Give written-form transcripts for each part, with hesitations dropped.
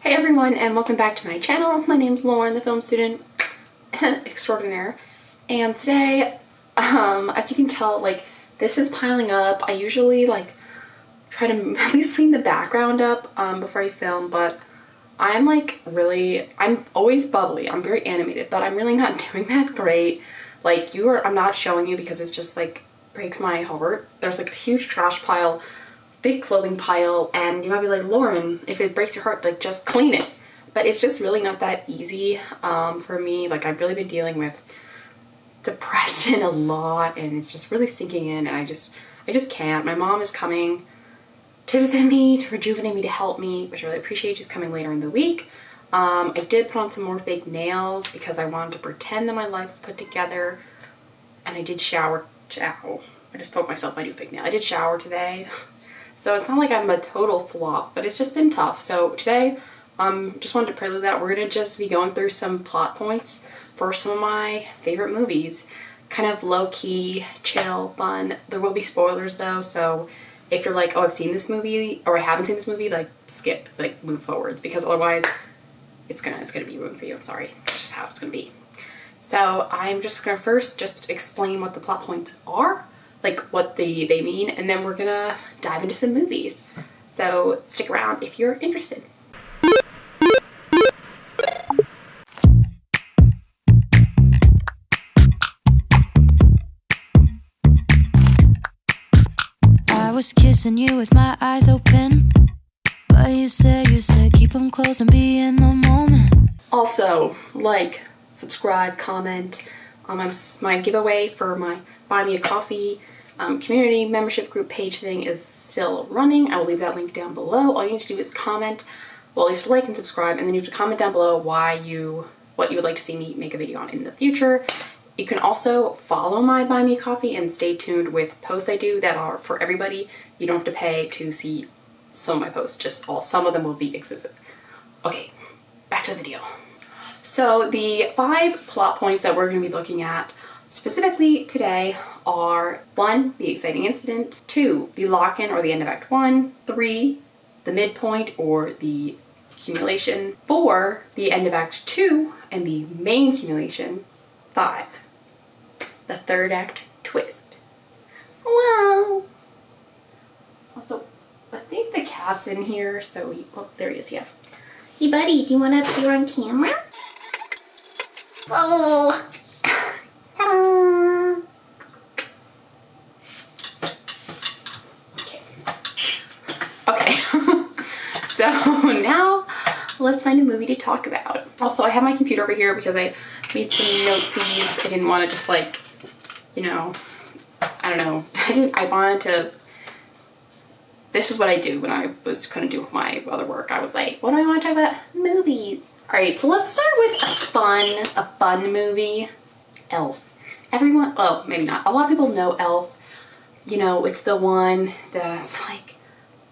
Hey everyone, and welcome back to my channel. My name's Lauren, the film student extraordinaire, and today, as you can tell, this is piling up. I usually try to at least clean the background up before I film, but I'm always bubbly. I'm very animated, but I'm really not doing that great. I'm not showing you because it's just breaks my heart. There's a huge trash pile, big clothing pile, and you might be like, Lauren, if it breaks your heart, just clean it. But it's just really not that easy for me. I've really been dealing with depression a lot, and it's just really sinking in, and I just can't. My mom is coming to visit me, to rejuvenate me, to help me, which I really appreciate. She's coming later in the week. I did put on some more fake nails because I wanted to pretend that my life was put together, and I did shower. I just poked myself with my new fake nail. I did shower today. So it's not like I'm a total flop, but it's just been tough. So today, just wanted to prelude that. We're gonna just be going through some plot points for some of my favorite movies. Kind of low-key, chill, fun. There will be spoilers though, so if you're like, oh, I've seen this movie, or I haven't seen this movie, skip, move forwards, because otherwise it's gonna be ruined for you. I'm sorry. It's just how it's gonna be. So I'm just gonna first just explain what the plot points are, what they mean, and then we're gonna dive into some movies. So stick around if you're interested. I was kissing you with my eyes open, but you said keep them closed and be in the moment. Also, subscribe, comment. My giveaway for my Buy Me a Coffee community membership group page thing is still running. I will leave that link down below. All you need to do is comment. Well, you have to like and subscribe, and then you have to comment down below what you would like to see me make a video on in the future. You can also follow my Buy Me a Coffee and stay tuned with posts I do that are for everybody. You don't have to pay to see some of my posts, some of them will be exclusive. Okay, back to the video. So the 5 plot points that we're going to be looking at specifically today are 1, the Inciting Incident, 2, the lock-in or the end of Act 1, 3, the midpoint or the accumulation, 4, the end of Act 2 and the main accumulation, 5, the third act twist. Whoa! Also, I think the cat's in here, so oh, there he is, yeah. Hey buddy, do you want to appear on camera? Oh! Ta-da! Okay. So now let's find a movie to talk about. Also, I have my computer over here because I made some notesies. I didn't want to just I don't know. I wanted to, this is what I do when I couldn't do my other work. I was like, what do I want to talk about? Movies. All right, so let's start with a fun movie, Elf. Everyone, well, maybe not. A lot of people know Elf. You know, it's the one that's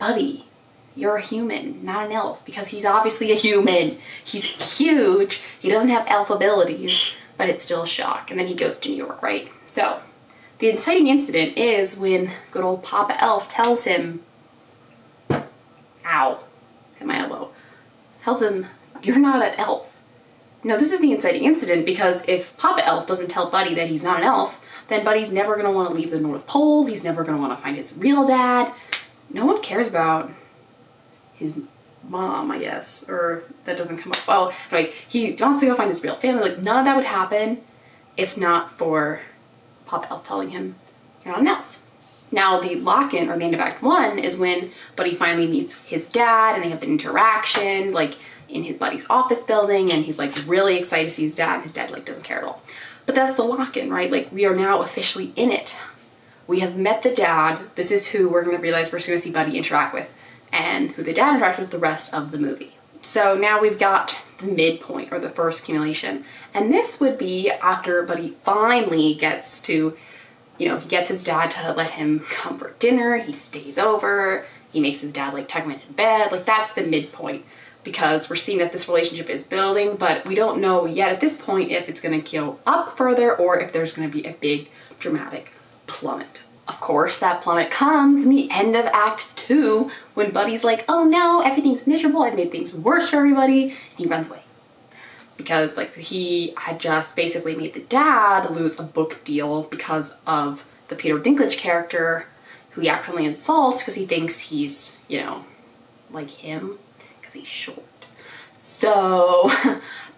buddy, you're a human, not an elf, because he's obviously a human. He's huge. He doesn't have elf abilities, but it's still a shock. And then he goes to New York, right? So the inciting incident is when good old Papa Elf tells him, ow, hit my elbow, tells him, you're not an elf. Now this is the inciting incident because if Papa Elf doesn't tell Buddy that he's not an elf, then Buddy's never going to want to leave the North Pole. He's never going to want to find his real dad. No one cares about his mom, I guess, or that doesn't come up. Well, anyways, he wants to go find his real family. None of that would happen if not for Papa Elf telling him you're not an elf. Now the lock-in or the end of Act 1 is when Buddy finally meets his dad and they have the interaction in his buddy's office building, and he's really excited to see his dad, and his dad doesn't care at all. But that's the lock-in, right? We are now officially in it. We have met the dad. This is who we're going to realize we're going to see Buddy interact with, and who the dad interacts with the rest of the movie. So now we've got the midpoint or the first accumulation, and this would be after Buddy finally gets to, he gets his dad to let him come for dinner. He stays over. He makes his dad tuck him into bed. That's the midpoint, because we're seeing that this relationship is building, but we don't know yet at this point if it's going to go up further or if there's going to be a big dramatic plummet. of course, that plummet comes in the end of Act 2 when Buddy's like, oh no, everything's miserable, I made things worse for everybody, and he runs away. Because like he had just basically made the dad lose a book deal because of the Peter Dinklage character who he accidentally insults because he thinks he's, you know, like him because he's short. So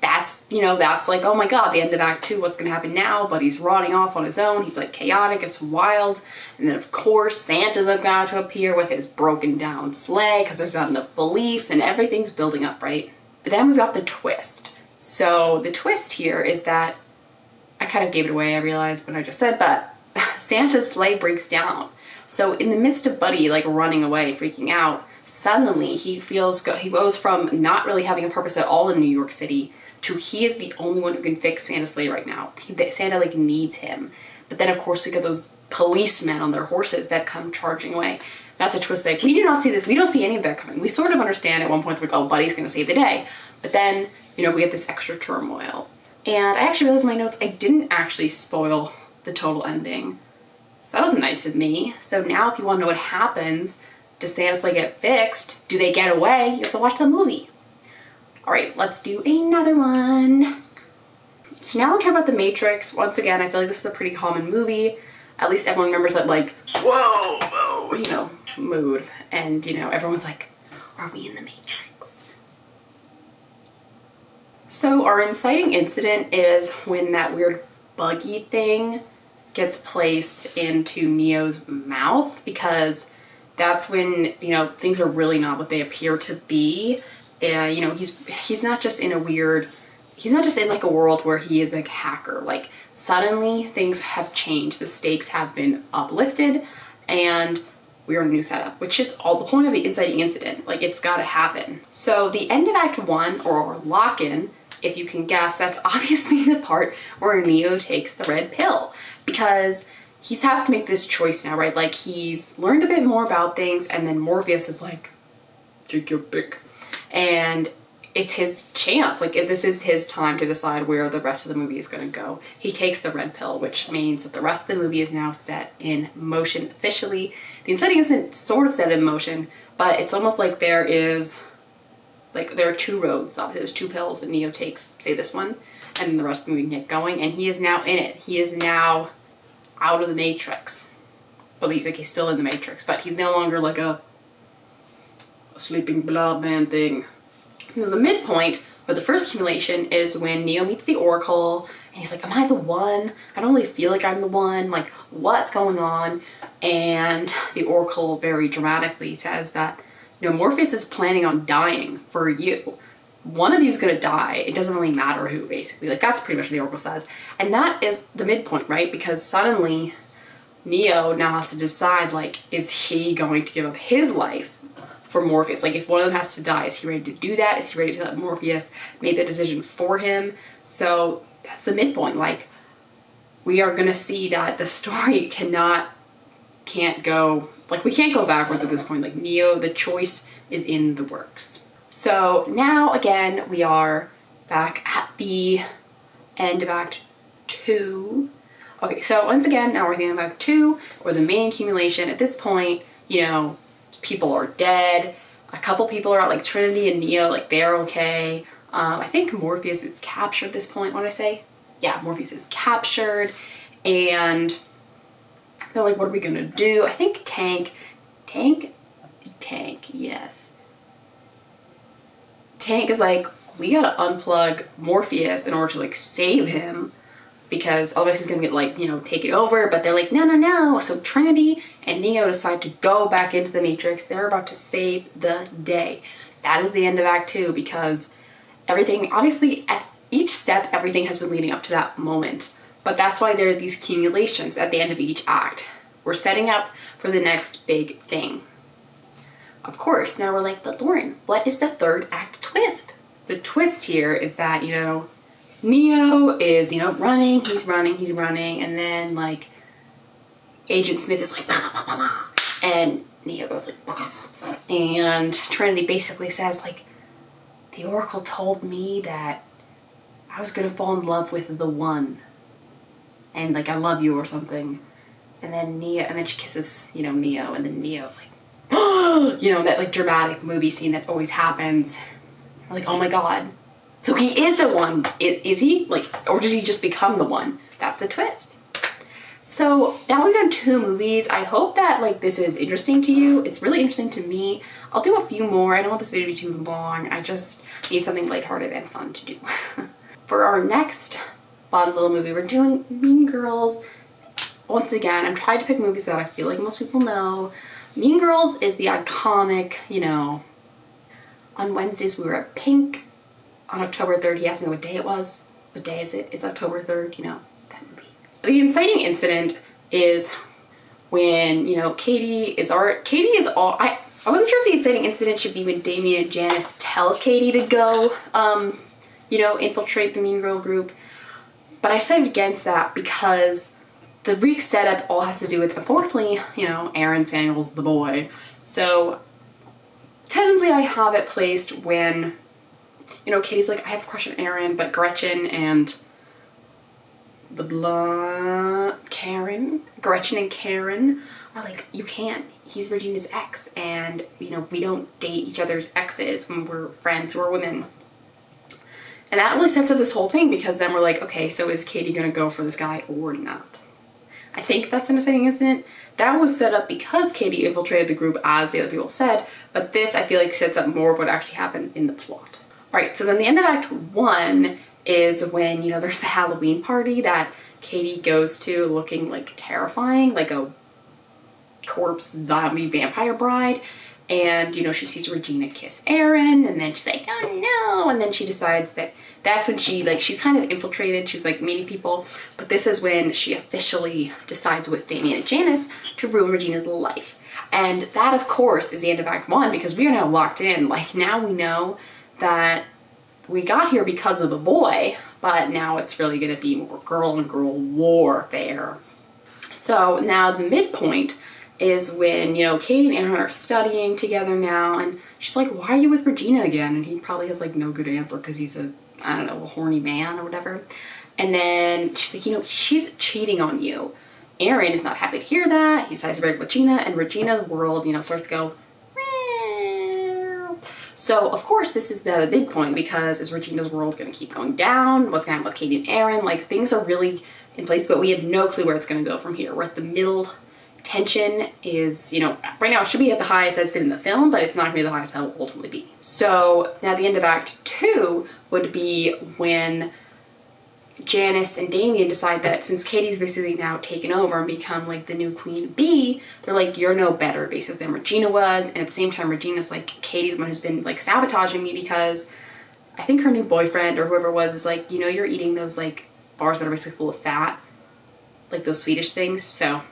that's, you know, that's like, oh my god, the end of Act 2, what's gonna happen now? Buddy's running off on his own, he's like chaotic, it's wild. And then of course Santa's about to appear with his broken down sleigh because there's not enough belief and everything's building up, right? But then we've got the twist. So the twist here is that, I kind of gave it away, I realized when I just said, but Santa's sleigh breaks down. So in the midst of Buddy like running away, freaking out, suddenly he goes from not really having a purpose at all in New York City to he is the only one who can fix Santa's sleigh right now. Santa like needs him. But then of course we get those policemen on their horses that come charging away. That's a twist that we do not see this. We don't see any of that coming. We sort of understand at one point we're like, oh, Buddy's gonna save the day. But then, you know, we get this extra turmoil. And I actually realized in my notes I didn't actually spoil the total ending. So that was nice of me. So now if you want to know what happens, does Santa's sleigh get fixed? Do they get away? You have to watch the movie. All right, let's do another one. So now we're talking about The Matrix. Once again, I feel like this is a pretty common movie. At least everyone remembers that like, whoa, whoa, you know, mood. And, you know, everyone's like, are we in The Matrix? So our inciting incident is when that weird buggy thing gets placed into Neo's mouth, because that's when, you know, things are really not what they appear to be. You know, he's not just in like a world where he is like a hacker. Like suddenly things have changed, the stakes have been uplifted, and we're in a new setup, which is all the point of the inciting incident. Like it's gotta happen. So the end of Act 1, or lock-in, if you can guess, that's obviously the part where Neo takes the red pill, because he's have to make this choice now, right? Like he's learned a bit more about things, and then Morpheus is like, take your pick. And it's his chance, like this is his time to decide where the rest of the movie is gonna go. He takes the red pill, which means that the rest of the movie is now set in motion officially. The inciting isn't sort of set in motion, but it's almost like there are two roads. Obviously there's two pills, and Neo takes, say, this one, and then the rest of the movie can get going, and he is now in it. He is now out of the Matrix. But he's still in the Matrix, but he's no longer like a sleeping blob man thing. Now, the midpoint, or the first accumulation, is when Neo meets the Oracle, and he's like, am I the one? I don't really feel like I'm the one. Like, what's going on? And the Oracle very dramatically says that, you know, Morpheus is planning on dying for you. One of you is gonna die. It doesn't really matter who, basically. Like, that's pretty much what the Oracle says. And that is the midpoint, right? Because suddenly, Neo now has to decide, like, is he going to give up his life for Morpheus? Like, if one of them has to die, is he ready to do that? Is he ready to let Morpheus make the decision for him? So that's the midpoint. Like, we are gonna see that the story can't go, like, we can't go backwards at this point. Like, Neo, the choice is in the works. So now, again, we are back at the end of Act 2. Okay, so once again, now we're at the end of Act 2, or the main accumulation. At this point, you know, people are dead. A couple people are out, like Trinity and Neo, like they're okay. I think Morpheus is captured at this point, what did I say? Yeah, Morpheus is captured, and they're like, what are we gonna do? I think Tank, yes. Tank is like, we gotta unplug Morpheus in order to like save him, because otherwise he's gonna get like, you know, taken over. But they're like, no. So Trinity and Neo decide to go back into the Matrix. They're about to save the day. That is the end of Act 2, because everything, obviously at each step, everything has been leading up to that moment. But that's why there are these accumulations at the end of each act. We're setting up for the next big thing. Of course, now we're like, but Lauren, what is the third act twist? The twist here is that, you know, Neo is, you know, running, he's running, and then like Agent Smith is like, and Neo goes like, and Trinity basically says like, the Oracle told me that I was gonna fall in love with the one, and like, I love you or something. and then she kisses, you know, Neo, and then Neo's like, you know, that like dramatic movie scene that always happens. We're like, oh my god. So he is the one. Is he? Like, or does he just become the one? That's the twist. So now we've done 2 movies. I hope that like this is interesting to you. It's really interesting to me. I'll do a few more. I don't want this video to be too long. I just need something lighthearted and fun to do. For our next fun little movie, we're doing Mean Girls. Once again, I'm trying to pick movies that I feel like most people know. Mean Girls is the iconic, you know, on Wednesdays we were at Pink. On October 3rd, he asked me what day it was. What day is it? It's October 3rd, you know, that movie. The Inciting Incident is when, you know, Katie is all, I wasn't sure if the Inciting Incident should be when Damien and Janice tell Katie to go, you know, infiltrate the Mean Girl group. But I decided against that because the Greek setup all has to do with, unfortunately, you know, Aaron Samuels, the boy. So technically I have it placed when, you know, Katie's like, I have a crush on Aaron, but Gretchen and Gretchen and Karen are like, you can't. He's Regina's ex, and, you know, we don't date each other's exes when we're friends or women. And that really sets up this whole thing, because then we're like, okay, so is Katie gonna go for this guy or not? I think that's an Inciting Incident. That was set up because Katie infiltrated the group, as the other people said, but this I feel like sets up more of what actually happened in the plot. Alright, so then the end of Act 1 is when, you know, there's the Halloween party that Katie goes to looking like terrifying, like a corpse zombie vampire bride. And, you know, she sees Regina kiss Aaron, and then she's like, oh no, and then she decides that that's when she kind of infiltrated, she was like meeting people, but this is when she officially decides with Damien and Janice to ruin Regina's life. And that, of course, is the end of Act 1, because we are now locked in. Like, now we know that we got here because of a boy, but now it's really going to be more girl and girl warfare. So now the midpoint is when, you know, Katie and Aaron are studying together now, and she's like, why are you with Regina again? And he probably has like no good answer because he's a, I don't know, a horny man or whatever. And then she's like, you know, she's cheating on you. Aaron is not happy to hear that. He decides to break with Regina, and Regina's world, you know, starts to go, meow. So of course this is the midpoint, because is Regina's world going to keep going down? What's going to happen with Katie and Aaron? Like, things are really in place, but we have no clue where it's going to go from here. We're at the middle. Tension is, you know, right now it should be at the highest that it's been in the film, but it's not going to be the highest that it will ultimately be. So now the end of Act 2 would be when Janice and Damien decide that since Katie's basically now taken over and become like the new queen bee, they're like, you're no better basically than Regina was. And at the same time, Regina's like, Katie's one who's been like sabotaging me, because I think her new boyfriend or whoever it was is like, you know, you're eating those like bars that are basically full of fat, like those Swedish things. So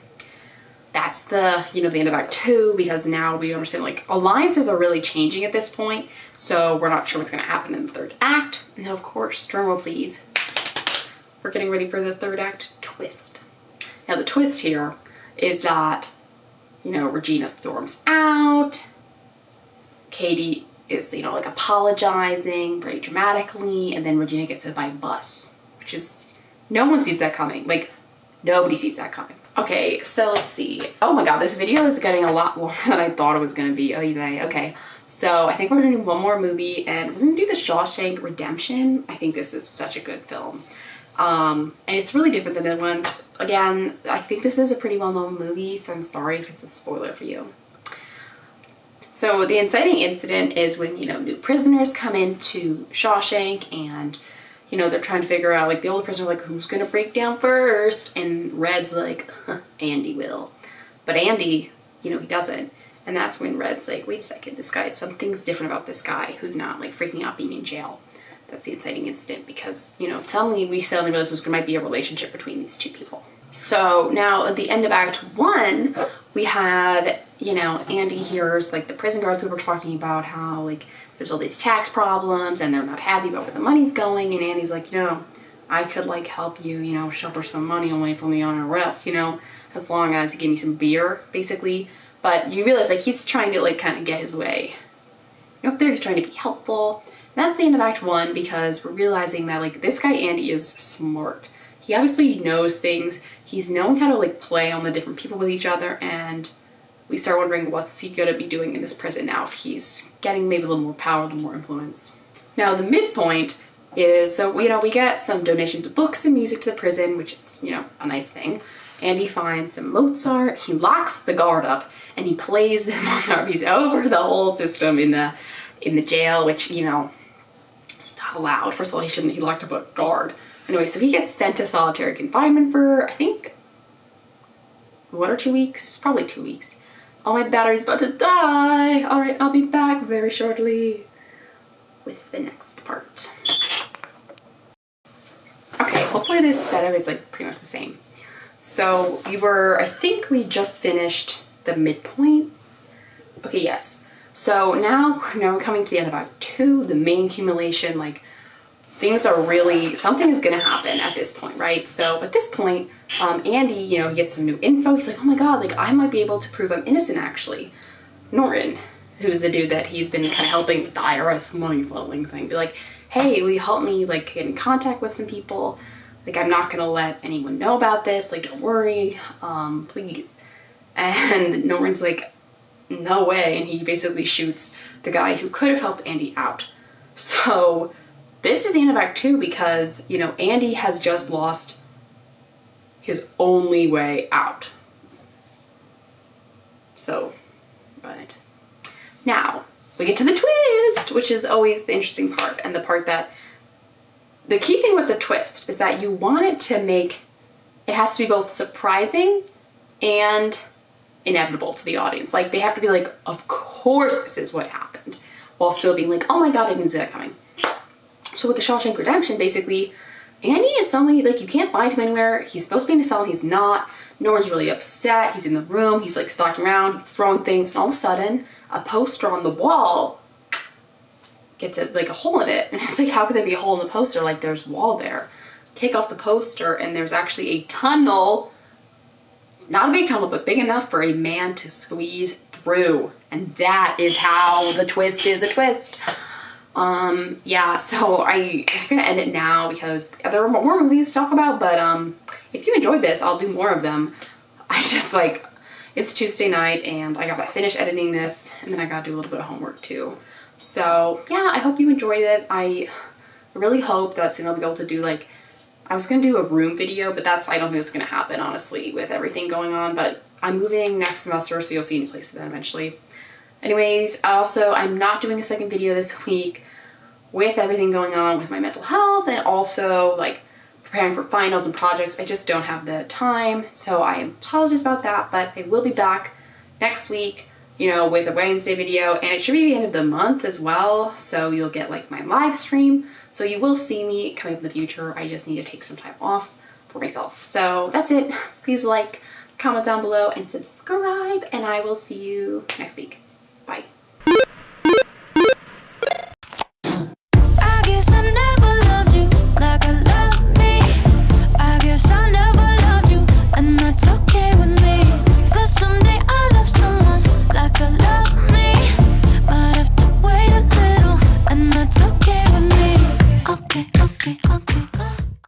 that's the, you know, the end of Act 2, because now we understand like alliances are really changing at this point. So we're not sure what's going to happen in the 3rd act. And of course, drumroll please, we're getting ready for the 3rd act twist. Now the twist here is that, you know, Regina storms out. Katie is, you know, like apologizing very dramatically, and then Regina gets hit by a bus, which is, no one sees that coming. Like, nobody sees that coming. Okay, so let's see. Oh my god, this video is getting a lot longer than I thought it was gonna be. Oh, okay. So I think we're gonna do one more movie, and we're gonna do the Shawshank Redemption. I think this is such a good film. And it's really different than the other ones. Again, I think this is a pretty well-known movie, so I'm sorry if it's a spoiler for you. So the Inciting Incident is when, you know, new prisoners come into Shawshank, and, you know, they're trying to figure out, like, the older prisoner, like, who's gonna break down first? And Red's like, Andy will. But Andy, you know, he doesn't. And that's when Red's like, wait a second, this guy, something's different about this guy who's not, like, freaking out being in jail. That's the Inciting Incident, because, you know, suddenly realize there might be a relationship between these two people. So now at the end of Act 1, we have, you know, Andy hears, like, the prison guards people are talking about how, like, there's all these tax problems and they're not happy about where the money's going, and Andy's like, you know, I could, like, help you, you know, shelter some money away from the IRS, you know, as long as you give me some beer, basically. But you realize, like, he's trying to, like, kind of get his way. You know, he's trying to be helpful. And that's the end of Act 1, because we're realizing that, like, this guy Andy is smart. he obviously knows things. He's knowing how to like play on the different people with each other, and we start wondering what's he gonna be doing in this prison now if he's getting maybe a little more power, a little more influence. Now the midpoint is, so we get some donations of books and music to the prison, which is, a nice thing. And he finds some Mozart, he locks the guard up, and he plays this Mozart piece over the whole system in the jail, which, it's not allowed. First of all, he locked up a guard. Anyway, so he gets sent to solitary confinement for, I think, 1 or 2 weeks? Probably 2 weeks. Oh, my battery's about to die. All right, I'll be back very shortly with the next part. Okay, hopefully this setup is like pretty much the same. So I think we just finished the midpoint. Okay, yes. So now we're coming to the end of Act 2, the main accumulation, like things are really, something is gonna happen at this point, right? So at this point, Andy, he gets some new info. He's like, oh my God, like I might be able to prove I'm innocent actually. Norton, who's the dude that he's been kind of helping with the IRS money funneling thing, be like, hey, will you help me like get in contact with some people? Like I'm not gonna let anyone know about this, like don't worry, please. And Norton's like, no way, and he basically shoots the guy who could have helped Andy out. So this is the end of Act 2 because, Andy has just lost his only way out. So, right. Now, we get to the twist, which is always the interesting part, and the part that, the key thing with the twist is that you want it to it has to be both surprising and inevitable to the audience. Like, they have to be like, of course this is what happened, while still being like, oh my God, I didn't see that coming. So with the Shawshank Redemption, basically, Andy is suddenly, like, you can't find him anywhere. He's supposed to be in a cell and he's not. No one's really upset. He's in the room. He's, like, stalking around. He's throwing things. And all of a sudden, a poster on the wall gets, a hole in it. And it's like, how could there be a hole in the poster? Like, there's wall there. Take off the poster, and there's actually a tunnel. Not a big tunnel, but big enough for a man to squeeze through. And that is how the twist is a twist. Yeah, so I'm gonna end it now because there are more movies to talk about, but if you enjoyed this, I'll do more of them. It's Tuesday night and I gotta finish editing this, and then I gotta do a little bit of homework too. So yeah, I hope you enjoyed it. I really hope that soon I'll be able to do I was gonna do a room video, but I don't think that's gonna happen, honestly, with everything going on, but I'm moving next semester, so you'll see me places then eventually. Anyways, I'm not doing a second video this week with everything going on with my mental health and also preparing for finals and projects. I just don't have the time, so I apologize about that, but I will be back next week, with a Wednesday video, and it should be the end of the month as well, so you'll get my live stream, so you will see me coming up in the future. I just need to take some time off for myself. So that's it. Please comment down below and subscribe, and I will see you next week. Bye.